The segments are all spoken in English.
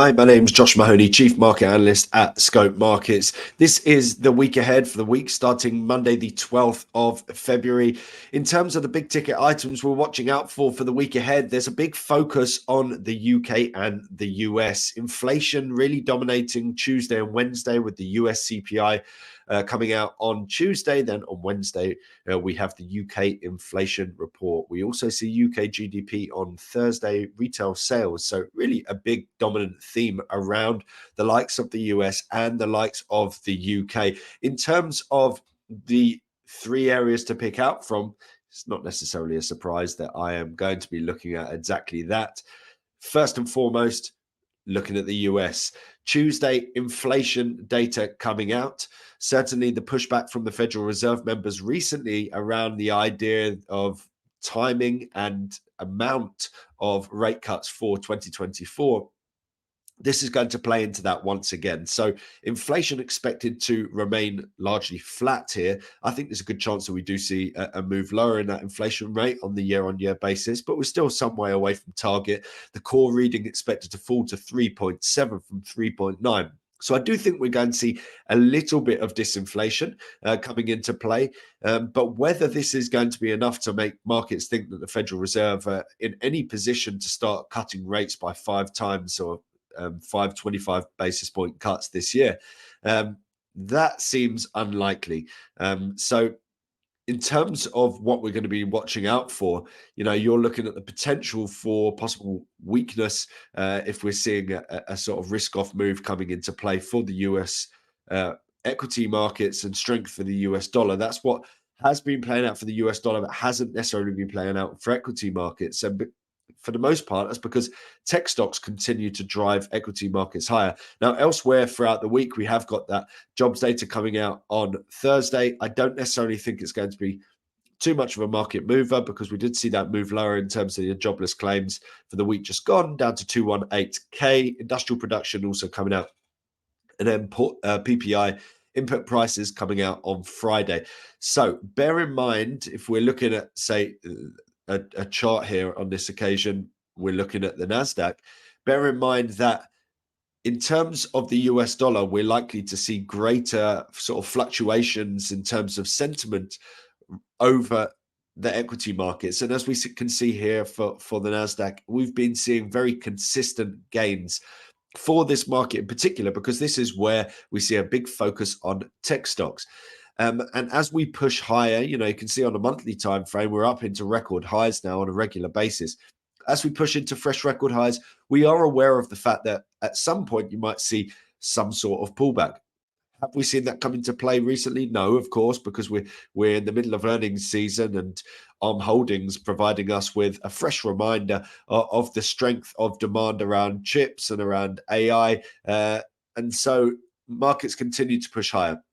Hi, my name's Joshua Mahony, Chief Market Analyst at Scope Markets. This is the week ahead for the week starting Monday, the 12th of February. In terms of the big ticket items we're watching out for the week ahead, there's a big focus on the UK and the US. Inflation really dominating Tuesday and Wednesday with the US CPI coming out on Tuesday. Then on Wednesday, we have the UK inflation report. We also see UK GDP on Thursday, retail sales. So really a big dominant theme around the likes of the US and the likes of the UK. In terms of the three areas to pick out from, it's not necessarily a surprise that I am going to be looking at exactly that. First and foremost, looking at the US. Tuesday, inflation data coming out. Certainly the pushback from the Federal Reserve members recently around the idea of timing and amount of rate cuts for 2024. This is going to play into that once again. So inflation expected to remain largely flat here. I think there's a good chance that we do see a move lower in that inflation rate on the year-on-year basis, but we're still some way away from target. The core reading expected to fall to 3.7 from 3.9. So I do think we're going to see a little bit of disinflation coming into play. But whether this is going to be enough to make markets think that the Federal Reserve are in any position to start cutting rates by 5 times or 525 basis point cuts this year, that seems unlikely. So in terms of what we're going to be watching out for, you're looking at the potential for possible weakness if we're seeing a sort of risk-off move coming into play for the US equity markets and strength for the US dollar. That's what has been playing out for the US dollar, but hasn't necessarily been playing out for equity markets. And for the most part, that's because tech stocks continue to drive equity markets higher. Now, elsewhere throughout the week, we have got that jobs data coming out on Thursday. I don't necessarily think it's going to be too much of a market mover because we did see that move lower in terms of the jobless claims for the week just gone, down to 218K. Industrial production also coming out. And then PPI input prices coming out on Friday. So bear in mind, if we're looking at, say, a chart here on this occasion, we're looking at the Nasdaq. Bear in mind that in terms of the US dollar, we're likely to see greater sort of fluctuations in terms of sentiment over the equity markets. And as we can see here for the Nasdaq, we've been seeing very consistent gains for this market in particular, because this is where we see a big focus on tech stocks. And as we push higher, you can see on a monthly time frame, we're up into record highs now on a regular basis. As we push into fresh record highs, we are aware of the fact that at some point you might see some sort of pullback. Have we seen that come into play recently? No, of course, because we're in the middle of earnings season, and ARM Holdings providing us with a fresh reminder of the strength of demand around chips and around AI. And so markets continue to push higher.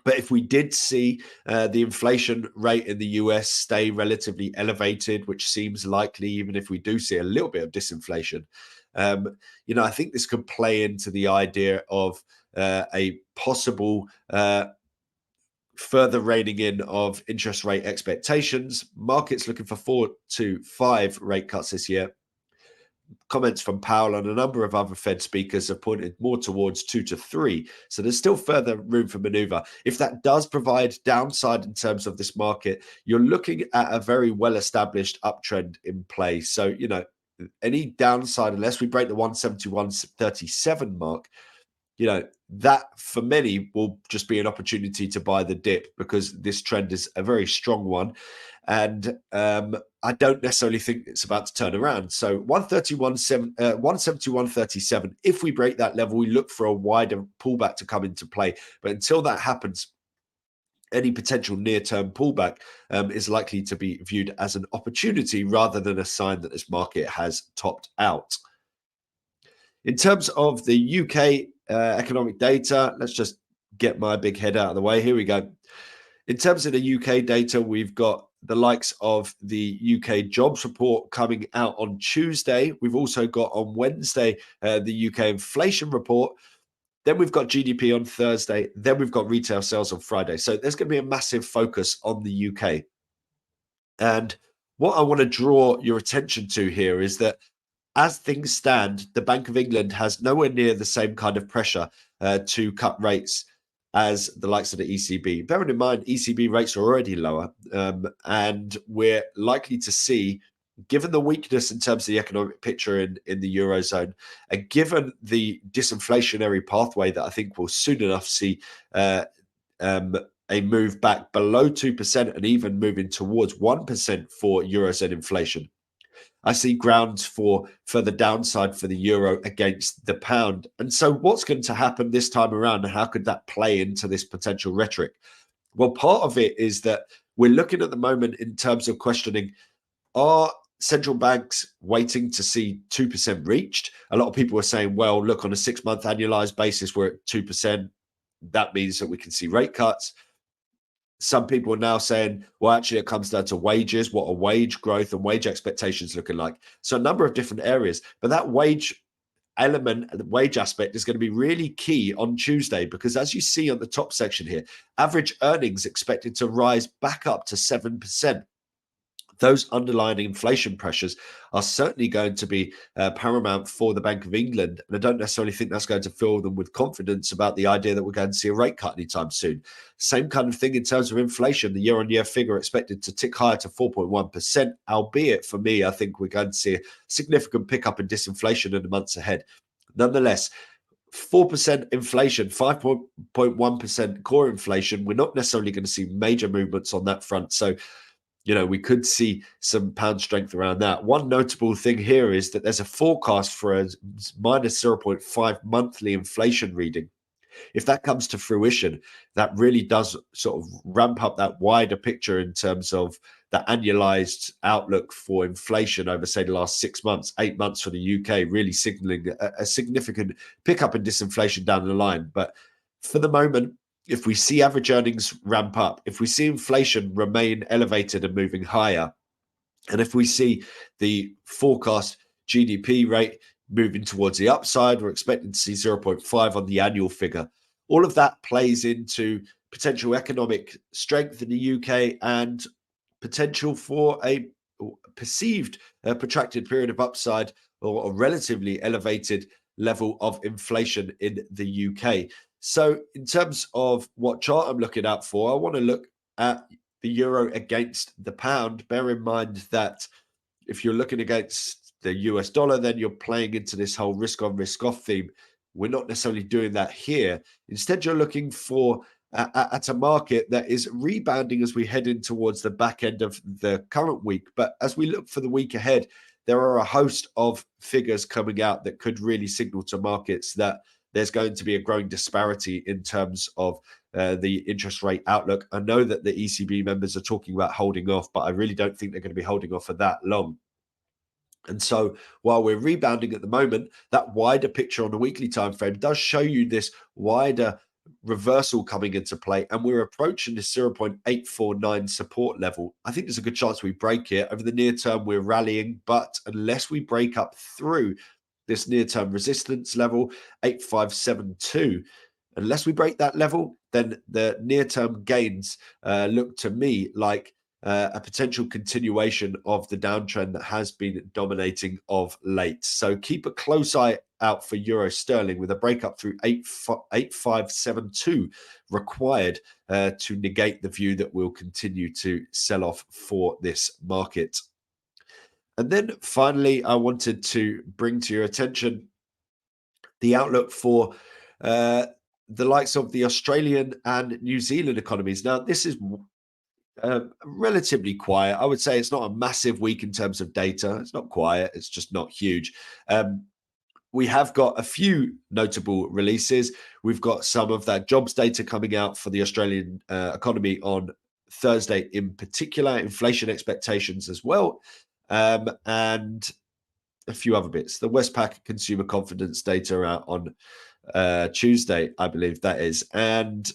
But if we did see the inflation rate in the US stay relatively elevated, which seems likely, even if we do see a little bit of disinflation, I think this could play into the idea of a possible further reining in of interest rate expectations. Markets looking for 4 to 5 rate cuts this year. Comments from Powell and a number of other Fed speakers have pointed more towards 2 to 3. So there's still further room for maneuver. If that does provide downside in terms of this market, you're looking at a very well-established uptrend in play. So, any downside, unless we break the 171.37 mark, that for many will just be an opportunity to buy the dip, because this trend is a very strong one. And I don't necessarily think it's about to turn around. So 171.37, if we break that level, we look for a wider pullback to come into play. But until that happens, any potential near-term pullback is likely to be viewed as an opportunity rather than a sign that this market has topped out. In terms of the UK economic data, let's just get my big head out of the way. Here we go. In terms of the UK data, we've got the likes of the UK jobs report coming out on Tuesday. We've also got on Wednesday the UK inflation report. Then we've got GDP on Thursday. Then we've got retail sales on Friday. So there's going to be a massive focus on the UK. And what I want to draw your attention to here is that as things stand, the Bank of England has nowhere near the same kind of pressure to cut rates as the likes of the ECB. Bearing in mind, ECB rates are already lower, and we're likely to see, given the weakness in terms of the economic picture in the Eurozone, and given the disinflationary pathway that I think will soon enough see a move back below 2% and even moving towards 1% for Eurozone inflation, I see grounds for further downside for the euro against the pound. And so what's going to happen this time around, and how could that play into this potential rhetoric? Well, part of it is that we're looking at the moment in terms of questioning, are central banks waiting to see 2% reached? A lot of people are saying, well, look, on a 6-month annualized basis, we're at 2%. That means that we can see rate cuts. Some people are now saying, well, actually, it comes down to wages. What are wage growth and wage expectations looking like? So a number of different areas. But that wage element, the wage aspect, is going to be really key on Tuesday, because as you see on the top section here, average earnings expected to rise back up to 7%. Those underlying inflation pressures are certainly going to be paramount for the Bank of England. And I don't necessarily think that's going to fill them with confidence about the idea that we're going to see a rate cut anytime soon. Same kind of thing in terms of inflation. The year-on-year figure expected to tick higher to 4.1%, albeit for me, I think we're going to see a significant pickup in disinflation in the months ahead. Nonetheless, 4% inflation, 5.1% core inflation, we're not necessarily going to see major movements on that front. So we could see some pound strength around that. One notable thing here is that there's a forecast for a minus 0.5 monthly inflation reading. If that comes to fruition, that really does sort of ramp up that wider picture in terms of the annualized outlook for inflation over, say, the last 6 months, 8 months for the UK, really signaling a significant pickup in disinflation down the line. But for the moment, if we see average earnings ramp up, if we see inflation remain elevated and moving higher, and if we see the forecast GDP rate moving towards the upside, we're expecting to see 0.5 on the annual figure. All of that plays into potential economic strength in the UK and potential for a perceived protracted period of upside, or a relatively elevated level of inflation in the UK. So in terms of what chart I'm looking out for, I want to look at the euro against the pound. Bear in mind that if you're looking against the US dollar, then you're playing into this whole risk on, risk off theme. We're not necessarily doing that here. Instead, you're looking for at a market that is rebounding as we head in towards the back end of the current week. But as we look for the week ahead, there are a host of figures coming out that could really signal to markets that there's going to be a growing disparity in terms of the interest rate outlook. I know that the ECB members are talking about holding off, but I really don't think they're going to be holding off for that long. And so while we're rebounding at the moment, that wider picture on a weekly time frame does show you this wider reversal coming into play, and we're approaching the 0.849 support level. I think there's a good chance we break it. Over the near term, we're rallying, but unless we break up through this near-term resistance level, 8572, unless we break that level, then the near-term gains look to me like a potential continuation of the downtrend that has been dominating of late. So keep a close eye out for euro sterling, with a breakup through 8572 required to negate the view that we'll continue to sell off for this market. And then finally, I wanted to bring to your attention the outlook for the likes of the Australian and New Zealand economies. Now, this is relatively quiet. I would say it's not a massive week in terms of data. It's not quiet. It's just not huge. We have got a few notable releases. We've got some of that jobs data coming out for the Australian economy on Thursday in particular, inflation expectations as well, and a few other bits. The Westpac consumer confidence data out on Tuesday, I believe that is. And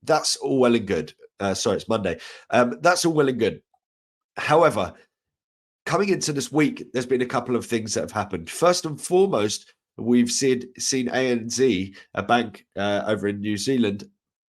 that's all well and good. Sorry, it's Monday. That's all well and good. However, coming into this week, there's been a couple of things that have happened. First and foremost, we've seen ANZ, a bank over in New Zealand,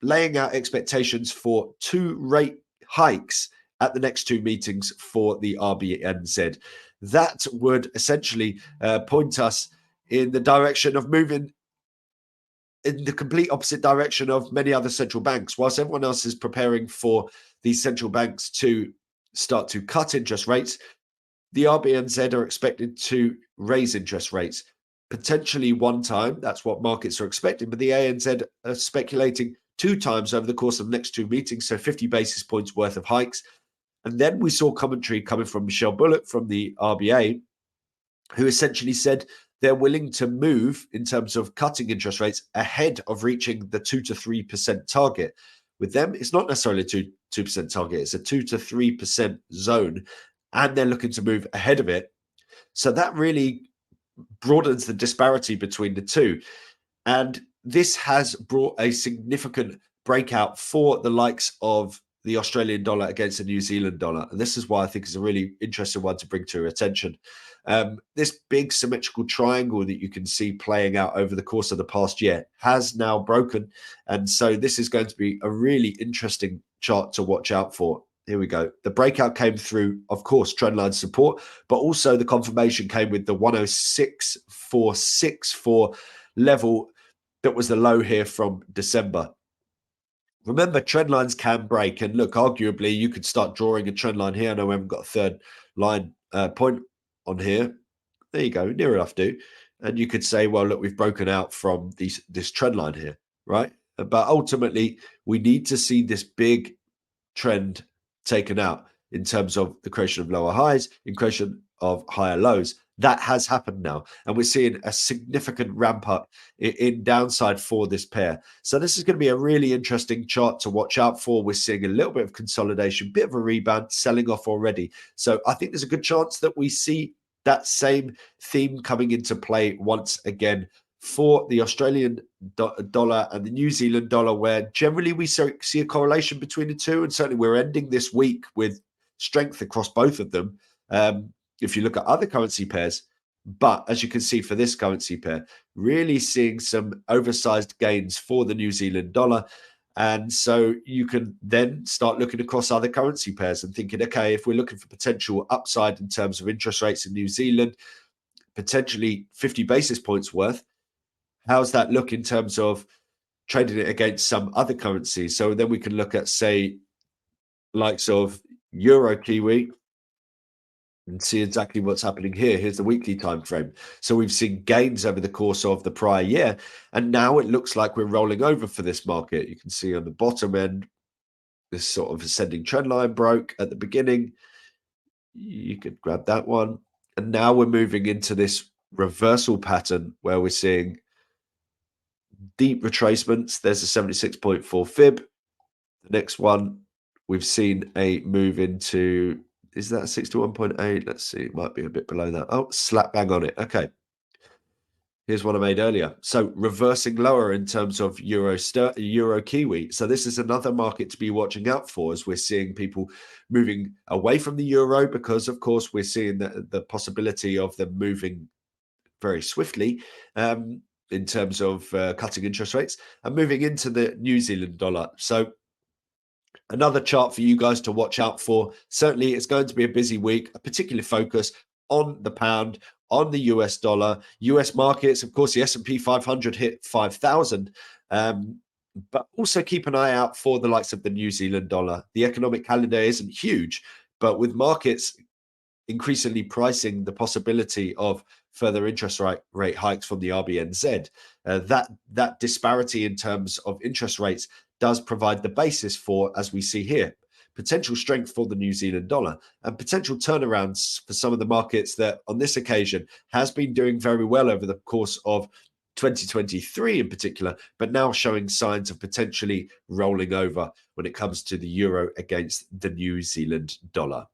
laying out expectations for 2 rate hikes at the next two meetings for the RBNZ. That would essentially point us in the direction of moving in the complete opposite direction of many other central banks. Whilst everyone else is preparing for these central banks to start to cut interest rates, the RBNZ are expected to raise interest rates, potentially one time. That's what markets are expecting. But the ANZ are speculating 2 times over the course of the next 2 meetings, so 50 basis points worth of hikes. And then we saw commentary coming from Michelle Bullock from the RBA, who essentially said they're willing to move in terms of cutting interest rates ahead of reaching the 2 to 3% target. With them, it's not necessarily a 2% target, it's a 2 to 3% zone, and they're looking to move ahead of it. So that really broadens the disparity between the two. And this has brought a significant breakout for the likes of the Australian dollar against the New Zealand dollar. And this is why I think it's a really interesting one to bring to your attention. This big symmetrical triangle that you can see playing out over the course of the past year has now broken. And so this is going to be a really interesting chart to watch out for. Here we go. The breakout came through, of course, trendline support, but also the confirmation came with the 106.464 level that was the low here from December. Remember, trend lines can break. And look, arguably, you could start drawing a trend line here. I know we haven't got a third line point on here. There you go, near enough do. And you could say, well, look, we've broken out from this trend line here, right? But ultimately, we need to see this big trend taken out in terms of the creation of lower highs, in creation of higher lows. That has happened now, and we're seeing a significant ramp up in downside for this pair. So this is going to be a really interesting chart to watch out for. We're seeing a little bit of consolidation, bit of a rebound, selling off already. So I think there's a good chance that we see that same theme coming into play once again for the Australian dollar and the New Zealand dollar, where generally we see a correlation between the two. And certainly we're ending this week with strength across both of them. If you look at other currency pairs, but as you can see for this currency pair, really seeing some oversized gains for the New Zealand dollar. And so you can then start looking across other currency pairs and thinking, okay, if we're looking for potential upside in terms of interest rates in New Zealand, potentially 50 basis points worth, how's that look in terms of trading it against some other currencies? So then we can look at, say, likes of Euro Kiwi and see exactly what's happening here. Here's the weekly time frame. So we've seen gains over the course of the prior year, and now it looks like we're rolling over for this market. You can see on the bottom end, this sort of ascending trend line broke at the beginning. You could grab that one. And now we're moving into this reversal pattern where we're seeing deep retracements. There's a 76.4 fib. The next one, we've seen a move into, is that 61.8? Let's see, it might be a bit below that. Oh, slap bang on it. Okay. Here's one I made earlier. So reversing lower in terms of Euro Kiwi. So this is another market to be watching out for, as we're seeing people moving away from the euro, because of course we're seeing the possibility of them moving very swiftly in terms of cutting interest rates and moving into the New Zealand dollar. So another chart for you guys to watch out for. Certainly, it's going to be a busy week, a particular focus on the pound, on the US dollar, US markets. Of course, the S&P 500 hit 5,000. But also keep an eye out for the likes of the New Zealand dollar. The economic calendar isn't huge, but with markets increasingly pricing the possibility of further interest rate hikes from the RBNZ, that disparity in terms of interest rates does provide the basis for, as we see here, potential strength for the New Zealand dollar and potential turnarounds for some of the markets that on this occasion has been doing very well over the course of 2023 in particular, but now showing signs of potentially rolling over when it comes to the euro against the New Zealand dollar.